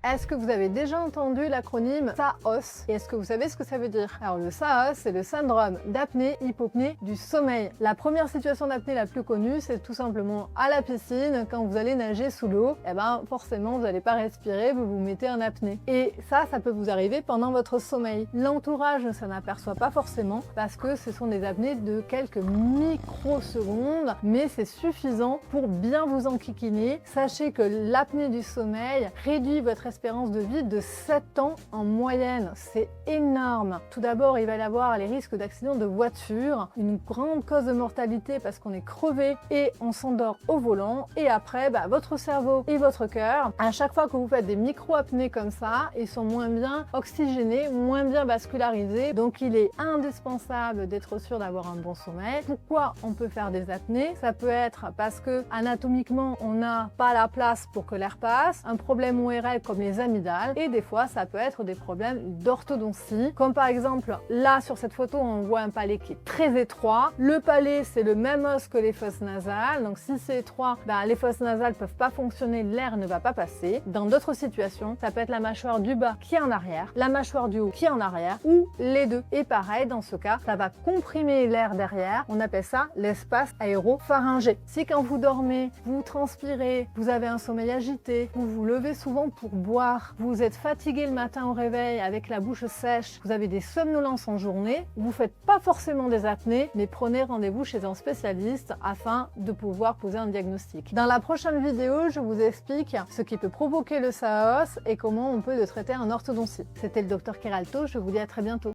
Est-ce que vous avez déjà entendu l'acronyme SAOS? Et est-ce que vous savez ce que ça veut dire? Alors le SAOS, c'est le syndrome d'apnée-hypopnée du sommeil. La première situation d'apnée la plus connue, c'est tout simplement à la piscine, quand vous allez nager sous l'eau, et ben forcément vous n'allez pas respirer, vous vous mettez en apnée. Et ça peut vous arriver pendant votre sommeil. L'entourage ne s'en aperçoit pas forcément parce que ce sont des apnées de quelques microsecondes, mais c'est suffisant pour bien vous enquiquiner. Sachez que l'apnée du sommeil réduit votre espérance de vie de 7 ans en moyenne. C'est énorme. Tout d'abord, il va y avoir les risques d'accidents de voiture, une grande cause de mortalité parce qu'on est crevé et on s'endort au volant. Et après, votre cerveau et votre cœur, à chaque fois que vous faites des micro-apnées comme ça, ils sont moins bien oxygénés, moins bien vascularisés. Donc, il est indispensable d'être sûr d'avoir un bon sommeil. Pourquoi on peut faire des apnées? Ça peut être parce que anatomiquement, on n'a pas la place pour que l'air passe, un problème ORL comme les amygdales, et des fois ça peut être des problèmes d'orthodontie, comme par exemple là sur cette photo on voit un palais qui est très étroit. Le palais, c'est le même os que les fosses nasales, donc si c'est étroit, les fosses nasales peuvent pas fonctionner, l'air ne va pas passer. Dans d'autres situations, ça peut être la mâchoire du bas qui est en arrière, la mâchoire du haut qui est en arrière, ou les deux. Et pareil, dans ce cas, ça va comprimer l'air derrière, on appelle ça l'espace aéropharyngé. Si quand vous dormez, vous transpirez, vous avez un sommeil agité, vous vous levez souvent pour boire, vous êtes fatigué le matin au réveil avec la bouche sèche, vous avez des somnolences en journée, vous faites pas forcément des apnées, mais prenez rendez-vous chez un spécialiste afin de pouvoir poser un diagnostic. Dans la prochaine vidéo, je vous explique ce qui peut provoquer le SAOS et comment on peut le traiter en orthodontie. C'était le Dr Keralto, je vous dis à très bientôt.